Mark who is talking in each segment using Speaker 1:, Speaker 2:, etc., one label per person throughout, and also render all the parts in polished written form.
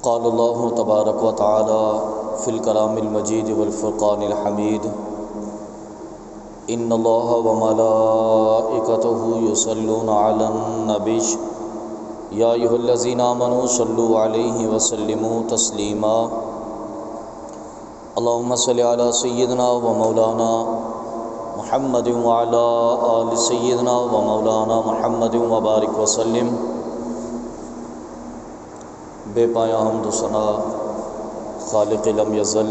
Speaker 1: قال الله تبارك وتعالى في الكلام المجيد والفرقان الحميد إن الله وملائكته يصلون على النبي يا أيها الذين آمنوا صلوا عليه وسلموا تسليما اللهم صل على سيدنا ومولانا محمد وعلى آل سيدنا ومولانا محمد وبارك وسلم۔ بے پایا حمد و ثنا خالق لم یزل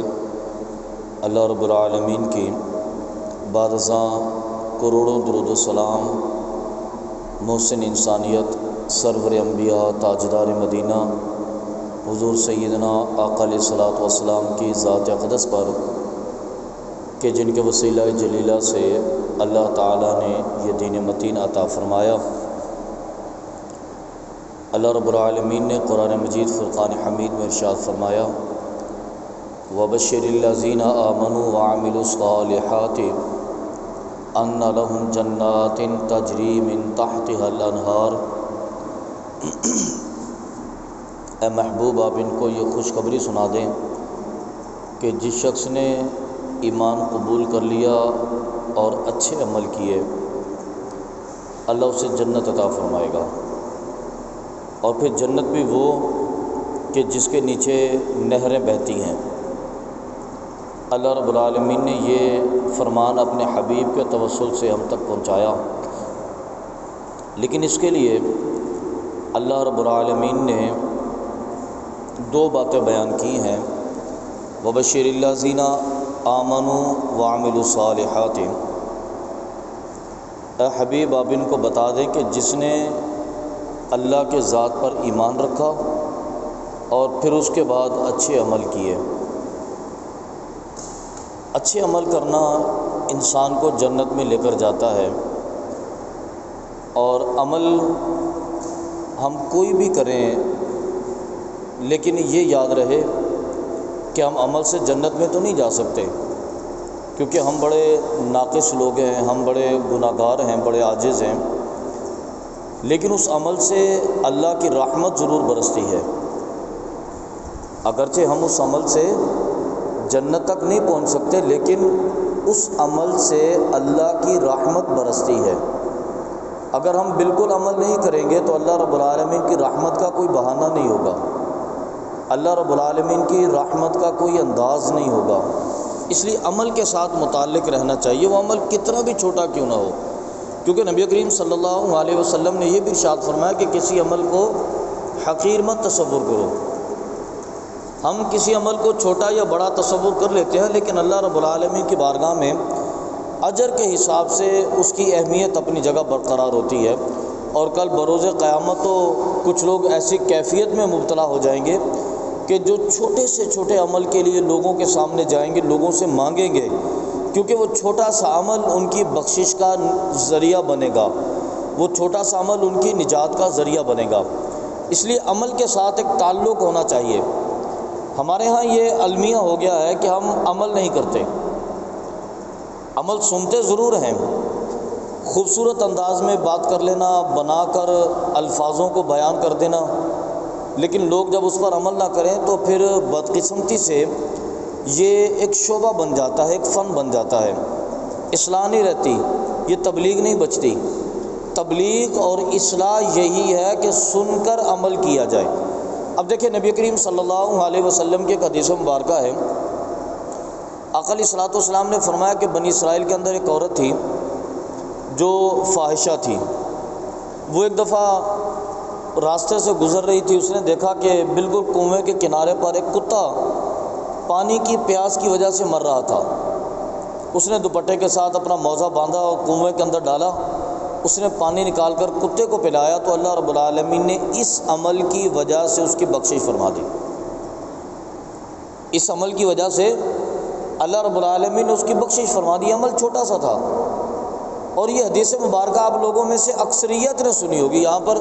Speaker 1: اللہ رب العالمین کی بعد ازاں کروڑوں درود و سلام محسن انسانیت سرور انبیاء تاجدار مدینہ حضور سیدنا آقا علیہ الصلوۃ والسلام کی ذات اقدس پر کہ جن کے وسیلہ جلیلہ سے اللہ تعالیٰ نے یہ دین متین عطا فرمایا۔ اللہ رب العالمین نے قرآن مجید فرقان حمید میں ارشاد فرمایا وَبَشِّرِ الَّذِينَ آمَنُوا وَعَمِلُوا الصَّالِحَاتِ أَنَّ لَهُمْ جَنَّاتٍ تَجْرِي مِن تَحْتِهَا الْأَنْهَارُ۔ اے محبوب آپ ان کو یہ خوشخبری سنا دیں کہ جس شخص نے ایمان قبول کر لیا اور اچھے عمل کیے اللہ اسے جنت عطا فرمائے گا، اور پھر جنت بھی وہ کہ جس کے نیچے نہریں بہتی ہیں۔ اللہ رب العالمین نے یہ فرمان اپنے حبیب کے توسل سے ہم تک پہنچایا، لیکن اس کے لیے اللہ رب العالمین نے دو باتیں بیان کی ہیں وَبَشِّرِ الَّذِينَ آمَنُوا وَعَمِلُوا الصَّالِحَاتِ۔ اے حبیب آپ ان کو بتا دیں کہ جس نے اللہ کے ذات پر ایمان رکھا اور پھر اس کے بعد اچھے عمل کیے۔ اچھے عمل کرنا انسان کو جنت میں لے کر جاتا ہے، اور عمل ہم کوئی بھی کریں لیکن یہ یاد رہے کہ ہم عمل سے جنت میں تو نہیں جا سکتے، کیونکہ ہم بڑے ناقص لوگ ہیں، ہم بڑے گناہ گار ہیں، بڑے عاجز ہیں، لیکن اس عمل سے اللہ کی رحمت ضرور برستی ہے۔ اگرچہ ہم اس عمل سے جنت تک نہیں پہنچ سکتے، لیکن اس عمل سے اللہ کی رحمت برستی ہے۔ اگر ہم بالکل عمل نہیں کریں گے تو اللہ رب العالمین کی رحمت کا کوئی بہانہ نہیں ہوگا، اللہ رب العالمین کی رحمت کا کوئی انداز نہیں ہوگا۔ اس لیے عمل کے ساتھ متعلق رہنا چاہیے، وہ عمل کتنا بھی چھوٹا کیوں نہ ہو، کیونکہ نبی کریم صلی اللہ علیہ وسلم نے یہ بھی ارشاد فرمایا کہ کسی عمل کو حقیر مت تصور کرو۔ ہم کسی عمل کو چھوٹا یا بڑا تصور کر لیتے ہیں، لیکن اللہ رب العالمین کی بارگاہ میں اجر کے حساب سے اس کی اہمیت اپنی جگہ برقرار ہوتی ہے، اور کل بروز قیامت تو کچھ لوگ ایسی کیفیت میں مبتلا ہو جائیں گے کہ جو چھوٹے سے چھوٹے عمل کے لیے لوگوں کے سامنے جائیں گے، لوگوں سے مانگیں گے، کیونکہ وہ چھوٹا سا عمل ان کی بخشش کا ذریعہ بنے گا، وہ چھوٹا سا عمل ان کی نجات کا ذریعہ بنے گا۔ اس لیے عمل کے ساتھ ایک تعلق ہونا چاہیے۔ ہمارے ہاں یہ المیہ ہو گیا ہے کہ ہم عمل نہیں کرتے، عمل سنتے ضرور ہیں، خوبصورت انداز میں بات کر لینا، بنا کر الفاظوں کو بیان کر دینا، لیکن لوگ جب اس پر عمل نہ کریں تو پھر بدقسمتی سے یہ ایک شعبہ بن جاتا ہے، ایک فن بن جاتا ہے، اصلاح نہیں رہتی، یہ تبلیغ نہیں بچتی۔ تبلیغ اور اصلاح یہی ہے کہ سن کر عمل کیا جائے۔ اب دیکھیں نبی کریم صلی اللہ علیہ وسلم کی ایک حدیث مبارکہ ہے، آقا علیہ الصلوۃ والسلام نے فرمایا کہ بنی اسرائیل کے اندر ایک عورت تھی جو فاحشہ تھی۔ وہ ایک دفعہ راستے سے گزر رہی تھی، اس نے دیکھا کہ بالکل کنویں کے کنارے پر ایک کتا پانی کی پیاس کی وجہ سے مر رہا تھا۔ اس نے دوپٹے کے ساتھ اپنا موزہ باندھا اور کنویں کے اندر ڈالا، اس نے پانی نکال کر کتے کو پلایا، تو اللہ رب العالمین نے اس عمل کی وجہ سے اس کی بخشش فرما دی۔ اس عمل کی وجہ سے اللہ رب العالمین نے اس کی بخشش فرما دی۔ عمل چھوٹا سا تھا، اور یہ حدیث مبارکہ آپ لوگوں میں سے اکثریت نے سنی ہوگی، یہاں پر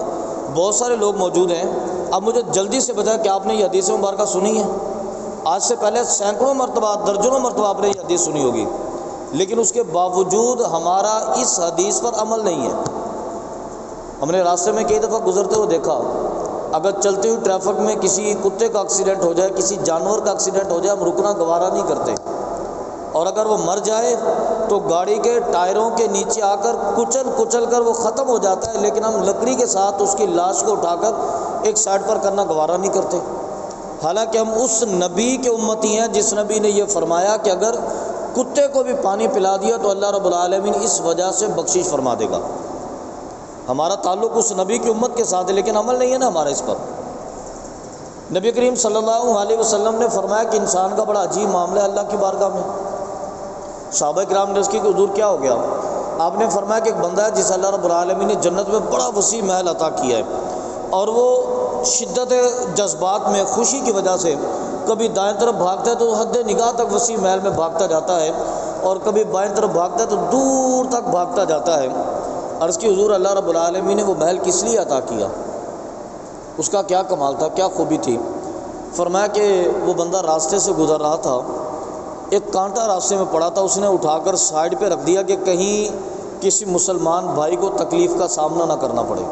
Speaker 1: بہت سارے لوگ موجود ہیں۔ اب مجھے جلدی سے بتائیں کہ آپ نے یہ حدیث مبارکہ سنی ہے؟ آج سے پہلے سینکڑوں مرتبہ، درجنوں مرتبہ آپ نے یہ حدیث سنی ہوگی، لیکن اس کے باوجود ہمارا اس حدیث پر عمل نہیں ہے۔ ہم نے راستے میں کئی دفعہ گزرتے ہوئے دیکھا اگر چلتے ہوئے ٹریفک میں کسی کتے کا ایکسیڈنٹ ہو جائے، کسی جانور کا ایکسیڈنٹ ہو جائے، ہم رکنا گوارا نہیں کرتے، اور اگر وہ مر جائے تو گاڑی کے ٹائروں کے نیچے آ کر کچل کر وہ ختم ہو جاتا ہے، لیکن ہم لکڑی کے ساتھ اس کی لاش کو اٹھا کر ایک سائڈ پر کرنا گوارا نہیں کرتے، حالانکہ ہم اس نبی کے امتی ہیں جس نبی نے یہ فرمایا کہ اگر کتے کو بھی پانی پلا دیا تو اللہ رب العالمین اس وجہ سے بخشش فرما دے گا۔ ہمارا تعلق اس نبی کی امت کے ساتھ ہے، لیکن عمل نہیں ہے نا ہمارا اس پر۔ نبی کریم صلی اللہ علیہ وسلم نے فرمایا کہ انسان کا بڑا عجیب معاملہ ہے اللہ کی بارگاہ میں۔ صحابہ کرام نے اس کی کہ حضور کیا ہو گیا؟ آپ نے فرمایا کہ ایک بندہ ہے جس اللہ رب العالمین نے جنت میں بڑا وسیع محل عطا کیا ہے، اور وہ شدت جذبات میں خوشی کی وجہ سے کبھی دائیں طرف بھاگتا ہے تو حد نگاہ تک وسیع محل میں بھاگتا جاتا ہے، اور کبھی بائیں طرف بھاگتا ہے تو دور تک بھاگتا جاتا ہے۔ عرض کی حضور اللہ رب العالمین نے وہ محل کس لیے عطا کیا؟ اس کا کیا کمال تھا، کیا خوبی تھی؟ فرمایا کہ وہ بندہ راستے سے گزر رہا تھا، ایک کانٹا راستے میں پڑا تھا، اس نے اٹھا کر سائڈ پہ رکھ دیا کہ کہیں کسی مسلمان بھائی کو تکلیف کا سامنا نہ کرنا پڑے۔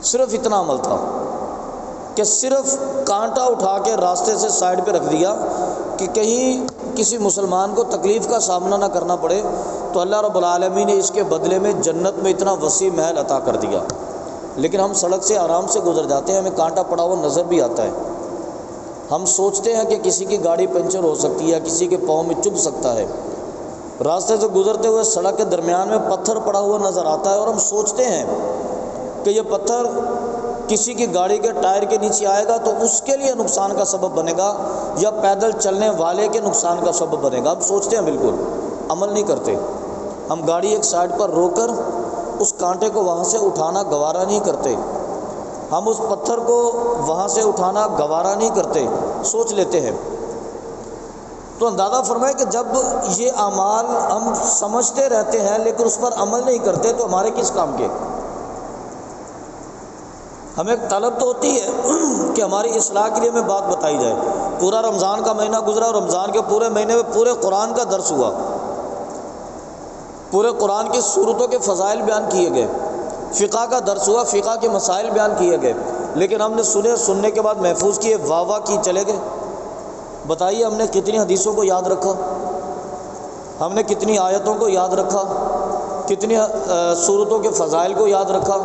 Speaker 1: صرف اتنا عمل تھا کہ صرف کانٹا اٹھا کے راستے سے سائڈ پہ رکھ دیا کہ کہیں کسی مسلمان کو تکلیف کا سامنا نہ کرنا پڑے، تو اللہ رب العالمین نے اس کے بدلے میں جنت میں اتنا وسیع محل عطا کر دیا۔ لیکن ہم سڑک سے آرام سے گزر جاتے ہیں، ہمیں کانٹا پڑا ہوا نظر بھی آتا ہے، ہم سوچتے ہیں کہ کسی کی گاڑی پنچر ہو سکتی ہے، کسی کے پاؤں میں چبھ سکتا ہے، راستے سے گزرتے ہوئے سڑک کے درمیان میں پتھر پڑا ہوا نظر آتا ہے، اور ہم سوچتے ہیں کہ یہ پتھر کسی کی گاڑی کے ٹائر کے نیچے آئے گا تو اس کے لیے نقصان کا سبب بنے گا، یا پیدل چلنے والے کے نقصان کا سبب بنے گا۔ ہم سوچتے ہیں، بالکل عمل نہیں کرتے۔ ہم گاڑی ایک سائڈ پر روک کر اس کانٹے کو وہاں سے اٹھانا گوارا نہیں کرتے، ہم اس پتھر کو وہاں سے اٹھانا گوارا نہیں کرتے، سوچ لیتے ہیں۔ تو اندازہ فرمائے کہ جب یہ اعمال ہم سمجھتے رہتے ہیں لیکن اس پر عمل نہیں کرتے تو ہمارے کس کام کے؟ ہمیں ایک طلب تو ہوتی ہے کہ ہماری اصلاح کے لیے ہمیں بات بتائی جائے۔ پورا رمضان کا مہینہ گزرا، اور رمضان کے پورے مہینے میں پورے قرآن کا درس ہوا، پورے قرآن کی صورتوں کے فضائل بیان کیے گئے، فقہ کا درس ہوا، فقہ کے مسائل بیان کیے گئے، لیکن ہم نے سننے کے بعد محفوظ کیے، واہ واہ کی چلے گئے۔ بتائیے ہم نے کتنی حدیثوں کو یاد رکھا، ہم نے کتنی آیتوں کو یاد رکھا، کتنی صورتوں کے فضائل کو یاد رکھا،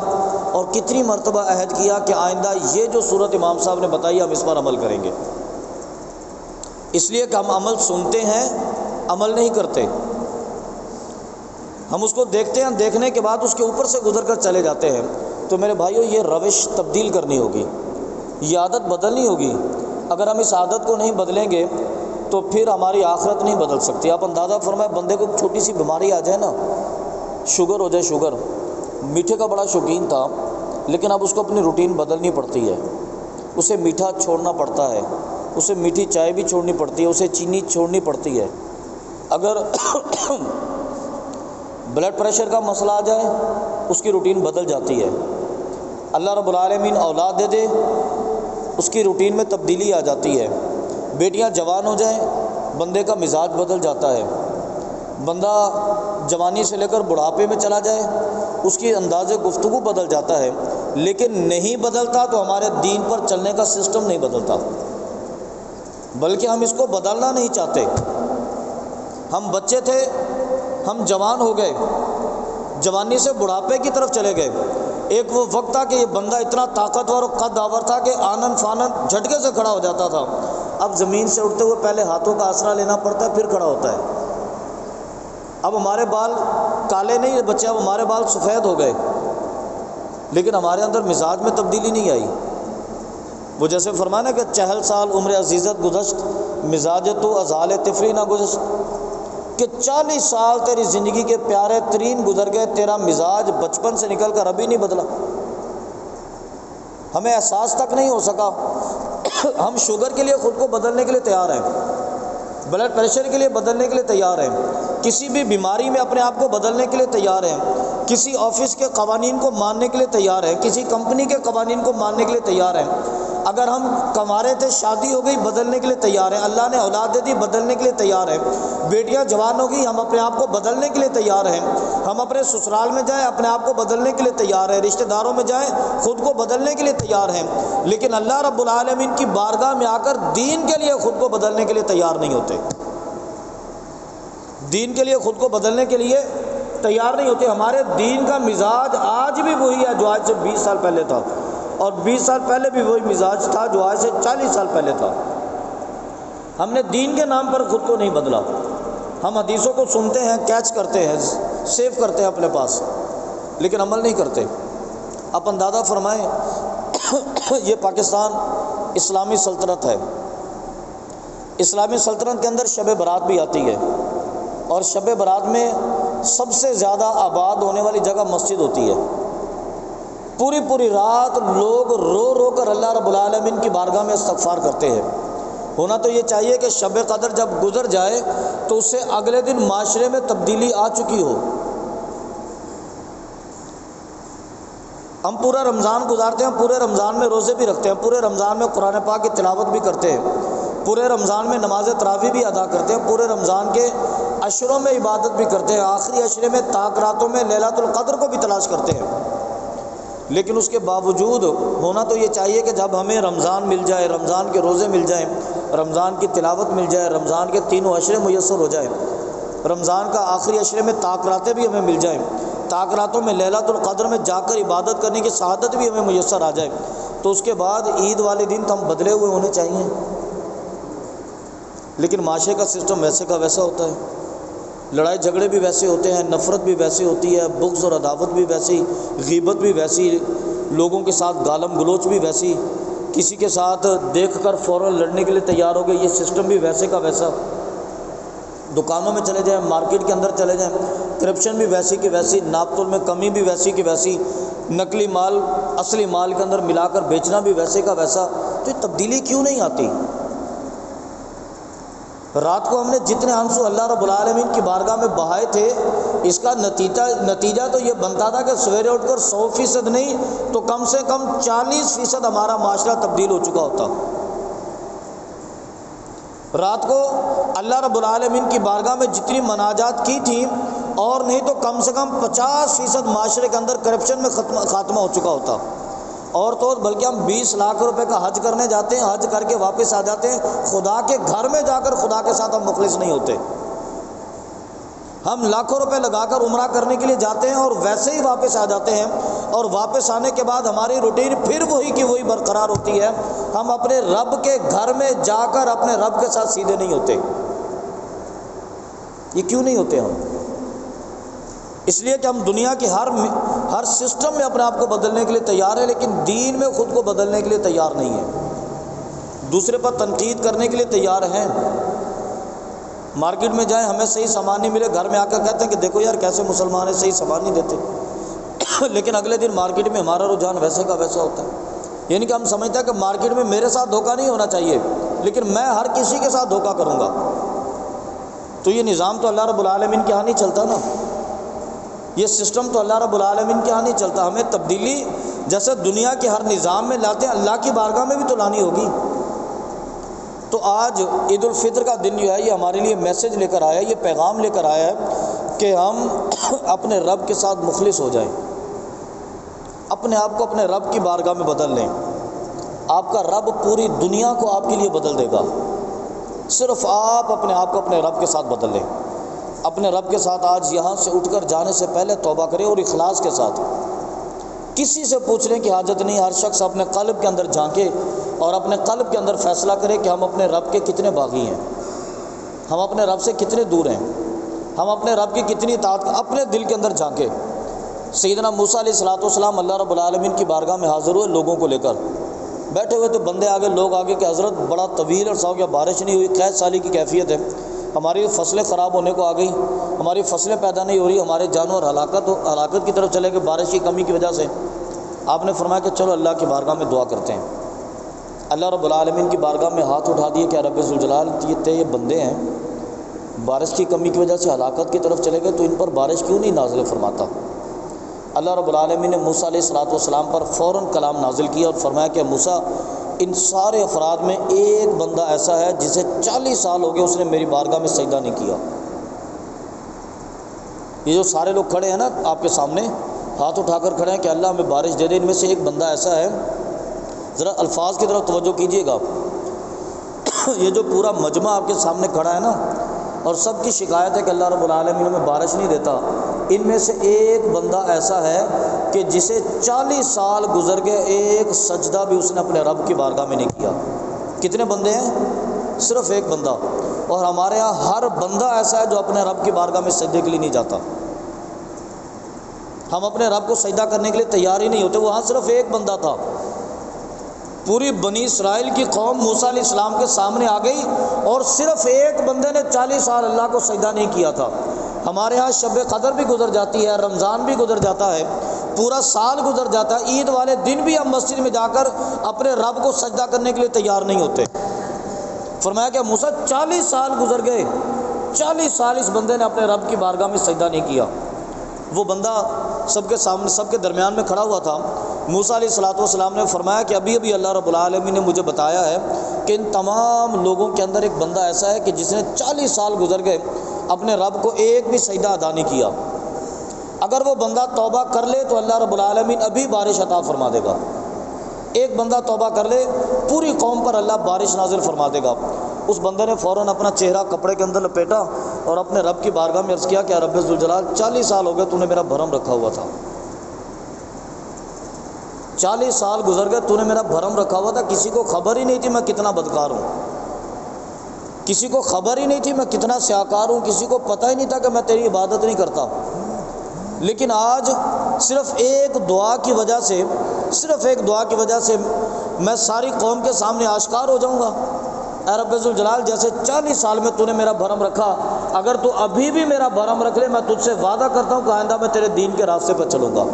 Speaker 1: اور کتنی مرتبہ عہد کیا کہ آئندہ یہ جو صورت امام صاحب نے بتائی ہم اس پر عمل کریں گے۔ اس لیے کہ ہم عمل سنتے ہیں، عمل نہیں کرتے، ہم اس کو دیکھتے ہیں، دیکھنے کے بعد اس کے اوپر سے گزر کر چلے جاتے ہیں۔ تو میرے بھائیو، یہ روش تبدیل کرنی ہوگی، یہ عادت بدلنی ہوگی۔ اگر ہم اس عادت کو نہیں بدلیں گے تو پھر ہماری آخرت نہیں بدل سکتی۔ آپ اندازہ فرمائیں، بندے کو چھوٹی سی بیماری آ جائے نا، شوگر ہو جائے، شوگر، میٹھے کا بڑا شوقین تھا، لیکن اب اس کو اپنی روٹین بدلنی پڑتی ہے، اسے میٹھا چھوڑنا پڑتا ہے، اسے میٹھی چائے بھی چھوڑنی پڑتی ہے، اسے چینی چھوڑنی پڑتی ہے۔ اگر بلڈ پریشر کا مسئلہ آ جائے اس کی روٹین بدل جاتی ہے۔ اللہ رب العالمین اولاد دے دے، اس کی روٹین میں تبدیلی آ جاتی ہے۔ بیٹیاں جوان ہو جائیں، بندے کا مزاج بدل جاتا ہے۔ بندہ جوانی سے لے کر بڑھاپے میں چلا جائے، اس کی انداز گفتگو بدل جاتا ہے، لیکن نہیں بدلتا تو ہمارے دین پر چلنے کا سسٹم نہیں بدلتا، بلکہ ہم اس کو بدلنا نہیں چاہتے۔ ہم بچے تھے، ہم جوان ہو گئے، جوانی سے بڑھاپے کی طرف چلے گئے۔ ایک وہ وقت تھا کہ یہ بندہ اتنا طاقتور اور قد آور تھا کہ آنن فانن جھٹکے سے کھڑا ہو جاتا تھا، اب زمین سے اٹھتے ہوئے پہلے ہاتھوں کا آسرا لینا پڑتا ہے پھر کھڑا ہوتا ہے۔ اب ہمارے بال کالے نہیں بچے، اب ہمارے بال سفید ہو گئے، لیکن ہمارے اندر مزاج میں تبدیلی نہیں آئی۔ وہ جیسے فرمانا کہ 40 سال عمر عزیزت گزشت، مزاج تو ازال طفلی نہ گزشت، کہ 40 سال تیری زندگی کے پیارے ترین گزر گئے، تیرا مزاج بچپن سے نکل کر ابھی نہیں بدلا، ہمیں احساس تک نہیں ہو سکا۔ ہم شوگر کے لیے خود کو بدلنے کے لیے تیار ہیں، بلڈ پریشر کے لیے بدلنے کے لیے تیار ہیں، کسی بھی بیماری میں اپنے آپ کو بدلنے کے لیے تیار ہیں، کسی آفس کے قوانین کو ماننے کے لیے تیار ہیں، کسی کمپنی کے قوانین کو ماننے کے لیے تیار ہیں۔ اگر ہم کمارے تھے شادی ہو گئی بدلنے کے لیے تیار ہیں، اللہ نے اولاد دے دی بدلنے کے لیے تیار ہیں، بیٹیاں جوان ہو گئی ہم اپنے آپ کو بدلنے کے لیے تیار ہیں، ہم اپنے سسرال میں جائیں اپنے آپ کو بدلنے کے لیے تیار ہیں، رشتہ داروں میں جائیں خود کو بدلنے کے لیے تیار ہیں، لیکن اللہ رب العالمین کی بارگاہ میں آ کر دین کے لیے خود کو بدلنے کے لیے تیار نہیں ہوتے، دین کے لیے خود کو بدلنے کے لیے تیار نہیں ہوتے۔ ہمارے دین کا مزاج آج بھی وہی ہے جو آج سے 20 سال پہلے تھا، اور 20 سال پہلے بھی وہی مزاج تھا جو آج سے 40 سال پہلے تھا۔ ہم نے دین کے نام پر خود کو نہیں بدلا۔ ہم حدیثوں کو سنتے ہیں، کیچ کرتے ہیں، سیو کرتے ہیں اپنے پاس، لیکن عمل نہیں کرتے۔ آپ اندازہ فرمائیں یہ پاکستان اسلامی سلطنت ہے، اسلامی سلطنت کے اندر شب برات بھی آتی ہے، اور شب برات میں سب سے زیادہ آباد ہونے والی جگہ مسجد ہوتی ہے۔ پوری پوری رات لوگ رو رو کر اللہ رب العالمین کی بارگاہ میں استغفار کرتے ہیں۔ ہونا تو یہ چاہیے کہ شب قدر جب گزر جائے تو اس سے اگلے دن معاشرے میں تبدیلی آ چکی ہو۔ ہم پورا رمضان گزارتے ہیں، پورے رمضان میں روزے بھی رکھتے ہیں، پورے رمضان میں قرآن پاک کی تلاوت بھی کرتے ہیں، پورے رمضان میں نماز تراویح بھی ادا کرتے ہیں، پورے رمضان کے عشروں میں عبادت بھی کرتے ہیں، آخری عشرے میں تاک راتوں میں لیلۃ القدر کو بھی تلاش کرتے ہیں، لیکن اس کے باوجود ہونا تو یہ چاہیے کہ جب ہمیں رمضان مل جائے، رمضان کے روزے مل جائیں، رمضان کی تلاوت مل جائے، رمضان کے تینوں عشرے میسر ہو جائیں، رمضان کا آخری عشرے میں تاک راتیں بھی ہمیں مل جائیں، تاک راتوں میں لیلۃ القدر میں جا کر عبادت کرنے کی سعادت بھی ہمیں میسر آ جائے، تو اس کے بعد عید والے دن تو ہم بدلے ہوئے ہونے چاہیے۔ لیکن معاشرے کا سسٹم ویسے کا ویسا ہوتا ہے، لڑائی جھگڑے بھی ویسے ہوتے ہیں، نفرت بھی ویسی ہوتی ہے، بغض اور عداوت بھی ویسی، غیبت بھی ویسی، لوگوں کے ساتھ گالم گلوچ بھی ویسی، کسی کے ساتھ دیکھ کر فوراً لڑنے کے لیے تیار ہو گئے، یہ سسٹم بھی ویسے کا ویسا۔ دکانوں میں چلے جائیں، مارکیٹ کے اندر چلے جائیں، کرپشن بھی ویسی کی ویسی، ناپ تول میں کمی بھی ویسی کی ویسی، نقلی مال اصلی مال کے اندر ملا کر بیچنا بھی ویسے کا ویسا۔ تو یہ تبدیلی کیوں نہیں آتی؟ رات کو ہم نے جتنے آنسو اللہ رب العالمین کی بارگاہ میں بہائے تھے، اس کا نتیجہ تو یہ بنتا تھا کہ سویرے اٹھ کر 100% نہیں تو کم سے کم 40% ہمارا معاشرہ تبدیل ہو چکا ہوتا۔ رات کو اللہ رب العالمین کی بارگاہ میں جتنی مناجات کی تھیں، اور نہیں تو کم سے کم 50% معاشرے کے اندر کرپشن میں خاتمہ ہو چکا ہوتا۔ اور تو بلکہ ہم 20 لاکھ روپے کا حج کرنے جاتے ہیں، حج کر کے واپس آ جاتے ہیں، خدا کے گھر میں جا کر خدا کے ساتھ ہم مخلص نہیں ہوتے۔ ہم لاکھوں روپے لگا کر عمرہ کرنے کے لیے جاتے ہیں اور ویسے ہی واپس آ جاتے ہیں، اور واپس آنے کے بعد ہماری روٹین پھر وہی کی وہی برقرار ہوتی ہے۔ ہم اپنے رب کے گھر میں جا کر اپنے رب کے ساتھ سیدھے نہیں ہوتے۔ یہ کیوں نہیں ہوتے ہم؟ اس لیے کہ ہم دنیا کے ہر سسٹم میں اپنے آپ کو بدلنے کے لیے تیار ہیں، لیکن دین میں خود کو بدلنے کے لیے تیار نہیں ہیں۔ دوسرے پر تنقید کرنے کے لیے تیار ہیں، مارکیٹ میں جائیں ہمیں صحیح سامان نہیں ملے، گھر میں آ کر کہتے ہیں کہ دیکھو یار کیسے مسلمان ہیں، صحیح سامان نہیں دیتے، لیکن اگلے دن مارکیٹ میں ہمارا رجحان ویسے کا ویسا ہوتا ہے۔ یعنی کہ ہم سمجھتے ہیں کہ مارکیٹ میں میرے ساتھ دھوکہ نہیں ہونا چاہیے، لیکن میں ہر کسی کے ساتھ دھوکہ کروں گا۔ تو یہ نظام تو اللہ رب العالمین کے ہاں نہیں چلتا نا، یہ سسٹم تو اللہ رب العالمین کے ہاں نہیں چلتا۔ ہمیں تبدیلی جیسے دنیا کے ہر نظام میں لاتے ہیں، اللہ کی بارگاہ میں بھی تو لانی ہوگی۔ تو آج عید الفطر کا دن جو ہے یہ ہمارے لیے میسج لے کر آیا ہے، یہ پیغام لے کر آیا ہے کہ ہم اپنے رب کے ساتھ مخلص ہو جائیں، اپنے آپ کو اپنے رب کی بارگاہ میں بدل لیں۔ آپ کا رب پوری دنیا کو آپ کے لیے بدل دے گا، صرف آپ اپنے آپ کو اپنے رب کے ساتھ بدل لیں۔ اپنے رب کے ساتھ آج یہاں سے اٹھ کر جانے سے پہلے توبہ کریں، اور اخلاص کے ساتھ کسی سے پوچھنے کی حاجت نہیں، ہر شخص اپنے قلب کے اندر جھانکے اور اپنے قلب کے اندر فیصلہ کرے کہ ہم اپنے رب کے کتنے باغی ہیں، ہم اپنے رب سے کتنے دور ہیں، ہم اپنے رب کی کتنی اطاعت، اپنے دل کے اندر جھانکے۔ سیدنا موسیٰ علیہ الصلوۃ والسلام اللہ رب العالمین کی بارگاہ میں حاضر ہوئے لوگوں کو لے کر، بیٹھے ہوئے تو بندے آگے، لوگ آگے کہ حضرت بڑا طویل عرصہ ہو گیا بارش نہیں ہوئی، قحط سالی کی کیفیت ہے، ہماری فصلیں خراب ہونے کو آ گئی، ہماری فصلیں پیدا نہیں ہو رہی، ہمارے جانور ہلاکت کی طرف چلے گئے بارش کی کمی کی وجہ سے۔ آپ نے فرمایا کہ چلو اللہ کی بارگاہ میں دعا کرتے ہیں۔ اللہ رب العالمین کی بارگاہ میں ہاتھ اٹھا دیے کہ رب ذوالجلال یہ بندے ہیں، بارش کی کمی کی وجہ سے ہلاکت کی طرف چلے گئے، تو ان پر بارش کیوں نہیں نازل فرماتا؟ اللہ رب العالمین نے موسیٰ علیہ الصلوۃ والسلام پر فوراً کلام نازل کیا اور فرمایا کہ موسیٰ ان سارے افراد میں ایک بندہ ایسا ہے جسے 40 سال ہو گئے اس نے میری بارگاہ میں سجدہ نہیں کیا۔ یہ جو سارے لوگ کھڑے ہیں نا آپ کے سامنے ہاتھ اٹھا کر کھڑے ہیں کہ اللہ ہمیں بارش دے دے، ان میں سے ایک بندہ ایسا ہے، ذرا الفاظ کی طرف توجہ کیجیے گا۔ یہ جو پورا مجمع آپ کے سامنے کھڑا ہے نا، اور سب کی شکایت ہے کہ اللہ رب العالمین ہمیں بارش نہیں دیتا، ان میں سے ایک بندہ ایسا ہے کہ جسے 40 سال گزر گئے ایک سجدہ بھی اس نے اپنے رب کی بارگاہ میں نہیں کیا۔ کتنے بندے ہیں؟ صرف ایک بندہ۔ اور ہمارے ہاں ہر بندہ ایسا ہے جو اپنے رب کی بارگاہ میں سجدے کے لیے نہیں جاتا۔ ہم اپنے رب کو سجدہ کرنے کے لیے تیار ہی نہیں ہوتے۔ وہاں صرف ایک بندہ تھا، پوری بنی اسرائیل کی قوم موسیٰ علیہ السلام کے سامنے آ گئی اور صرف ایک بندے نے 40 سال اللہ کو سجدہ نہیں کیا تھا۔ ہمارے ہاں شب قدر بھی گزر جاتی ہے، رمضان بھی گزر جاتا ہے، پورا سال گزر جاتا ہے، عید والے دن بھی ہم مسجد میں جا کر اپنے رب کو سجدہ کرنے کے لیے تیار نہیں ہوتے۔ فرمایا کہ موسیٰ 40 سال گزر گئے، 40 سال اس بندے نے اپنے رب کی بارگاہ میں سجدہ نہیں کیا۔ وہ بندہ سب کے سامنے سب کے درمیان میں کھڑا ہوا تھا۔ موسیٰ علیہ السلام نے فرمایا کہ ابھی اللہ رب العالمین نے مجھے بتایا ہے کہ ان تمام لوگوں کے اندر ایک بندہ ایسا ہے کہ جس نے 40 سال گزر گئے اپنے رب کو ایک بھی سجدہ ادا نہیں کیا۔ اگر وہ بندہ توبہ کر لے تو اللہ رب العالمین ابھی بارش عطا فرما دے گا۔ ایک بندہ توبہ کر لے پوری قوم پر اللہ بارش نازل فرما دے گا۔ اس بندے نے فوراً اپنا چہرہ کپڑے کے اندر لپیٹا اور اپنے رب کی بارگاہ میں عرض کیا کہ رب ذوالجلال 40 سال ہو گئے تو نے میرا بھرم رکھا ہوا تھا، 40 سال گزر گئے تو نے میرا بھرم رکھا ہوا تھا، کسی کو خبر ہی نہیں تھی میں کتنا بدکار ہوں، کسی کو خبر ہی نہیں تھی میں کتنا سیاکار ہوں، کسی کو پتہ ہی نہیں تھا کہ میں تیری عبادت نہیں کرتا، لیکن آج صرف ایک دعا کی وجہ سے میں ساری قوم کے سامنے آشکار ہو جاؤں گا۔ اے رب ذوالجلال جیسے 40 سال میں تو نے میرا بھرم رکھا، اگر تو ابھی بھی میرا بھرم رکھ لے میں تجھ سے وعدہ کرتا ہوں کہ آئندہ میں تیرے دین کے راستے پر چلوں گا۔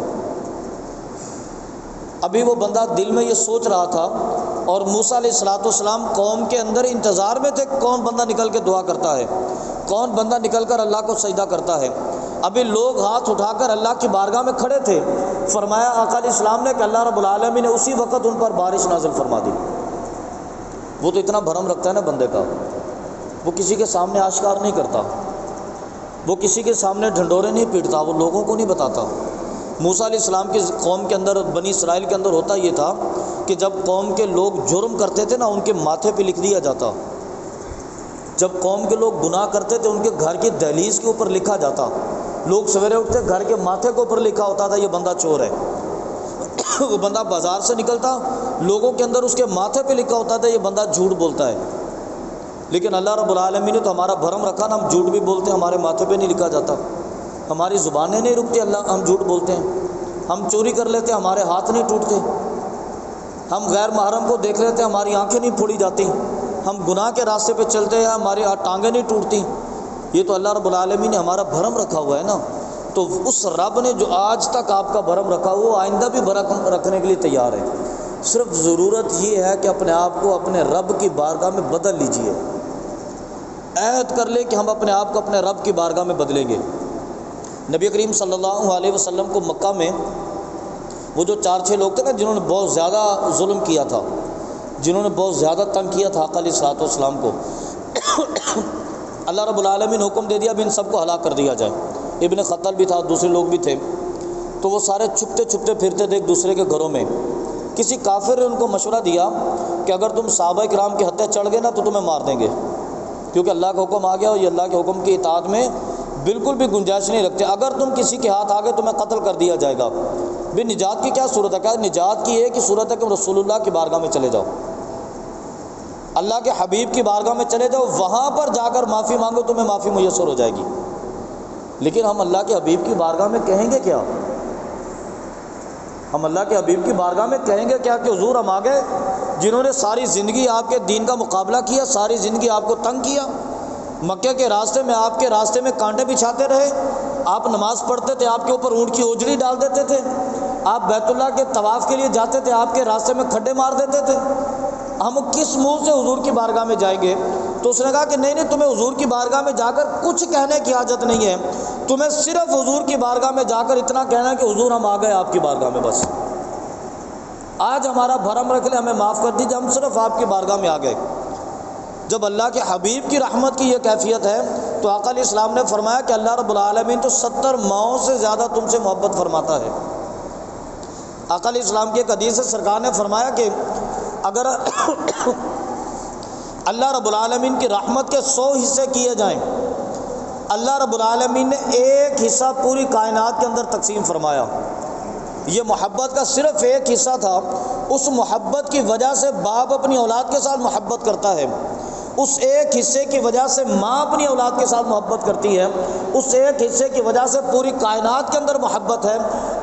Speaker 1: ابھی وہ بندہ دل میں یہ سوچ رہا تھا اور موسیٰ علیہ السلام قوم کے اندر انتظار میں تھے کون بندہ نکل کے دعا کرتا ہے، کون بندہ نکل کر اللہ کو سجدہ کرتا ہے۔ ابھی لوگ ہاتھ اٹھا کر اللہ کی بارگاہ میں کھڑے تھے، فرمایا آقا علیہ السلام نے کہ اللہ رب العالمین نے اسی وقت ان پر بارش نازل فرما دی۔ وہ تو اتنا بھرم رکھتا ہے نا بندے کا، وہ کسی کے سامنے آشکار نہیں کرتا، وہ کسی کے سامنے ڈھنڈورے نہیں پیٹتا، وہ لوگوں کو نہیں بتاتا۔ موسیٰ علیہ السلام کی قوم کے اندر بنی اسرائیل کے اندر ہوتا یہ تھا کہ جب قوم کے لوگ جرم کرتے تھے نا ان کے ماتھے پہ لکھ دیا جاتا، جب قوم کے لوگ گناہ کرتے تھے ان کے گھر کی دہلیز کے اوپر لکھا جاتا، لوگ سویرے اٹھتے گھر کے ماتھے کے اوپر لکھا ہوتا تھا یہ بندہ چور ہے۔ وہ بندہ بازار سے نکلتا لوگوں کے اندر اس کے ماتھے پہ لکھا ہوتا تھا یہ بندہ جھوٹ بولتا ہے، لیکن اللہ رب العالمین نے تو ہمارا بھرم رکھا نا، ہم جھوٹ بھی بولتے ہیں، ہمارے ماتھے پہ نہیں لکھا جاتا، ہماری زبانیں نہیں رکتی، اللہ ہم جھوٹ بولتے ہیں، ہم چوری کر لیتے ہیں ہمارے ہاتھ نہیں ٹوٹتے، ہم غیر محرم کو دیکھ لیتے ہیں ہماری آنکھیں نہیں پھوڑی جاتی، ہم گناہ کے راستے پہ چلتے ہیں ہماری ٹانگیں نہیں ٹوٹتی۔ یہ تو اللہ رب العالمین نے ہمارا بھرم رکھا ہوا ہے نا، تو اس رب نے جو آج تک آپ کا بھرم رکھا ہوا وہ آئندہ بھی بھرم رکھنے کے لیے تیار ہے۔ صرف ضرورت یہ ہے کہ اپنے آپ کو اپنے رب کی بارگاہ میں بدل لیجئے، عہد کر لیں کہ ہم اپنے آپ کو اپنے رب کی بارگاہ میں بدلیں گے۔ نبی کریم صلی اللہ علیہ وسلم کو مکہ میں وہ جو 4-6 لوگ تھے نا جنہوں نے بہت زیادہ ظلم کیا تھا، جنہوں نے بہت زیادہ تنگ کیا تھا آقا علیہ السلام کو، اللہ رب العالمین حکم دے دیا اب ان سب کو ہلاک کر دیا جائے۔ ابن خطل بھی تھا، دوسرے لوگ بھی تھے، تو وہ سارے چھپتے چھپتے پھرتے تھے ایک دوسرے کے گھروں میں۔ کسی کافر نے ان کو مشورہ دیا کہ اگر تم صحابہ کرام کے ہتھے چڑھ گئے نا تو تمہیں مار دیں گے، کیونکہ اللہ کا حکم آ گیا اور یہ اللہ کے حکم کی اطاعت میں بالکل بھی گنجائش نہیں رکھتے، اگر تم کسی کے ہاتھ آ گئے تمہیں قتل کر دیا جائے گا۔ بھی نجات کی کیا صورت ہے؟ کیا نجات کی ایک ہی صورت ہے کہ رسول اللہ کی بارگاہ میں چلے جاؤ، اللہ کے حبیب کی بارگاہ میں چلے جاؤ، وہاں پر جا کر معافی مانگو تمہیں معافی میسر ہو جائے گی۔ لیکن ہم اللہ کے حبیب کی بارگاہ میں کہیں گے کیا؟ ہم اللہ کے حبیب کی بارگاہ میں کہیں گے کیا کہ حضور ہم آ گئے جنہوں نے ساری زندگی آپ کے دین کا مقابلہ کیا، ساری زندگی آپ کو تنگ کیا، مکہ کے راستے میں آپ کے راستے میں کانٹے بچھاتے رہے، آپ نماز پڑھتے تھے آپ کے اوپر اونٹ کی اوجڑی ڈال دیتے تھے، آپ بیت اللہ کے طواف کے لیے جاتے تھے آپ کے راستے میں کھڈے مار دیتے تھے، ہم کس منہ سے حضور کی بارگاہ میں جائیں گے؟ تو اس نے کہا کہ نہیں تمہیں حضور کی بارگاہ میں جا کر کچھ کہنے کی حاجت نہیں ہے، تمہیں صرف حضور کی بارگاہ میں جا کر اتنا کہنا ہے کہ حضور ہم آ گئے آپ کی بارگاہ میں، بس آج ہمارا بھرم رکھ لے، ہمیں معاف کر دیجیے، ہم صرف آپ کی بارگاہ میں آ گئے۔ جب اللہ کے حبیب کی رحمت کی یہ کیفیت ہے تو آقا علیہ السلام نے فرمایا کہ اللہ رب العالمین تو 70 ماؤں سے زیادہ تم سے محبت فرماتا ہے۔ آقا علیہ السلام کی ایک حدیث سے سرکار نے فرمایا کہ اگر اللہ رب العالمین کی رحمت کے 100 حصے کیے جائیں، اللہ رب العالمین نے ایک حصہ پوری کائنات کے اندر تقسیم فرمایا۔ یہ محبت کا صرف ایک حصہ تھا، اس محبت کی وجہ سے باپ اپنی اولاد کے ساتھ محبت کرتا ہے، اس ایک حصے کی وجہ سے ماں اپنی اولاد کے ساتھ محبت کرتی ہے، اس ایک حصے کی وجہ سے پوری کائنات کے اندر محبت ہے،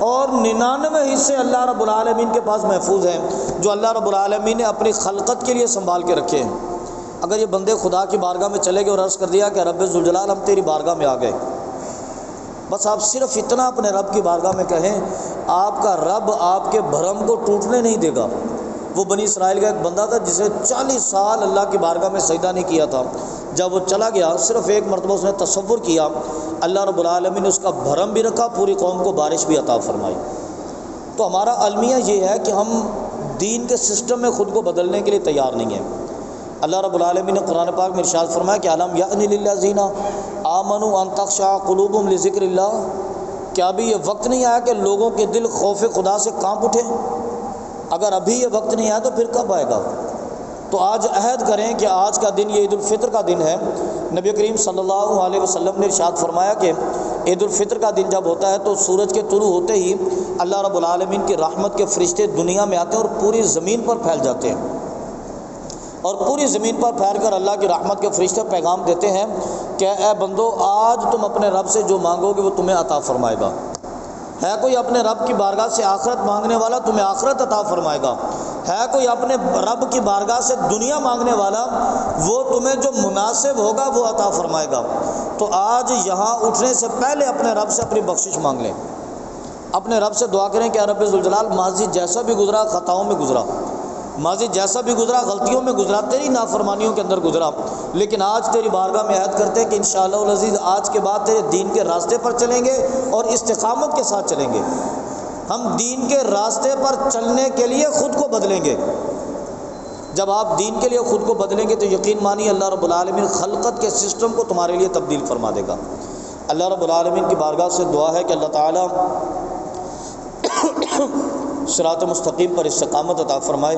Speaker 1: اور 99 حصے اللہ رب العالمین کے پاس محفوظ ہیں جو اللہ رب العالمین نے اپنی خلقت کے لیے سنبھال کے رکھے ہیں۔ اگر یہ بندے خدا کی بارگاہ میں چلے گئے اور عرض کر دیا کہ رب ذوالجلال ہم تیری بارگاہ میں آ گئے، بس آپ صرف اتنا اپنے رب کی بارگاہ میں کہیں، آپ کا رب آپ کے بھرم کو ٹوٹنے نہیں دے گا۔ وہ بنی اسرائیل کا ایک بندہ تھا جسے 40 سال اللہ کی بارگاہ میں سجدہ نہیں کیا تھا، جب وہ چلا گیا صرف ایک مرتبہ اس نے تصور کیا، اللہ رب العالمین نے اس کا بھرم بھی رکھا، پوری قوم کو بارش بھی عطا فرمائی۔ تو ہمارا المیہ یہ ہے کہ ہم دین کے سسٹم میں خود کو بدلنے کے لیے تیار نہیں ہیں۔ اللہ رب العالمین نے قرآن پاک میں ارشاد فرمایا کہ علم یأن للذین آمنوا ان تخشع قلوبهم لذکر اللہ، کیا ابھی یہ وقت نہیں آیا کہ لوگوں کے دل خوف خدا سے کانپ اٹھے؟ اگر ابھی یہ وقت نہیں آیا تو پھر کب آئے گا؟ تو آج عہد کریں کہ آج کا دن یہ عید الفطر کا دن ہے۔ نبی کریم صلی اللہ علیہ وسلم نے ارشاد فرمایا کہ عید الفطر کا دن جب ہوتا ہے تو سورج کے طلوع ہوتے ہی اللہ رب العالمین کی رحمت کے فرشتے دنیا میں آتے ہیں اور پوری زمین پر پھیل جاتے ہیں، اور پوری زمین پر پھیل کر اللہ کی رحمت کے فرشتے پیغام دیتے ہیں کہ اے بندو، آج تم اپنے رب سے جو مانگو گے وہ تمہیں عطا فرمائے گا۔ ہے کوئی اپنے رب کی بارگاہ سے آخرت مانگنے والا، تمہیں آخرت عطا فرمائے گا۔ ہے کوئی اپنے رب کی بارگاہ سے دنیا مانگنے والا، وہ تمہیں جو مناسب ہوگا وہ عطا فرمائے گا۔ تو آج یہاں اٹھنے سے پہلے اپنے رب سے اپنی بخشش مانگ لیں، اپنے رب سے دعا کریں کہ اے رب ذوالجلال، ماضی جیسا بھی گزرا خطاؤں میں گزرا، ماضی جیسا بھی گزرا غلطیوں میں گزرا، تیری نافرمانیوں کے اندر گزرا، لیکن آج تیری بارگاہ میں عہد کرتے ہیں کہ انشاءاللہ العزیز آج کے بعد تیرے دین کے راستے پر چلیں گے اور استقامت کے ساتھ چلیں گے۔ ہم دین کے راستے پر چلنے کے لیے خود کو بدلیں گے۔ جب آپ دین کے لیے خود کو بدلیں گے تو یقین مانیے اللہ رب العالمین خلقت کے سسٹم کو تمہارے لیے تبدیل فرما دے گا۔ اللہ رب العالمین کی بارگاہ سے دعا ہے کہ اللہ تعالیٰ صراط مستقیم پر استقامت عطا فرمائے،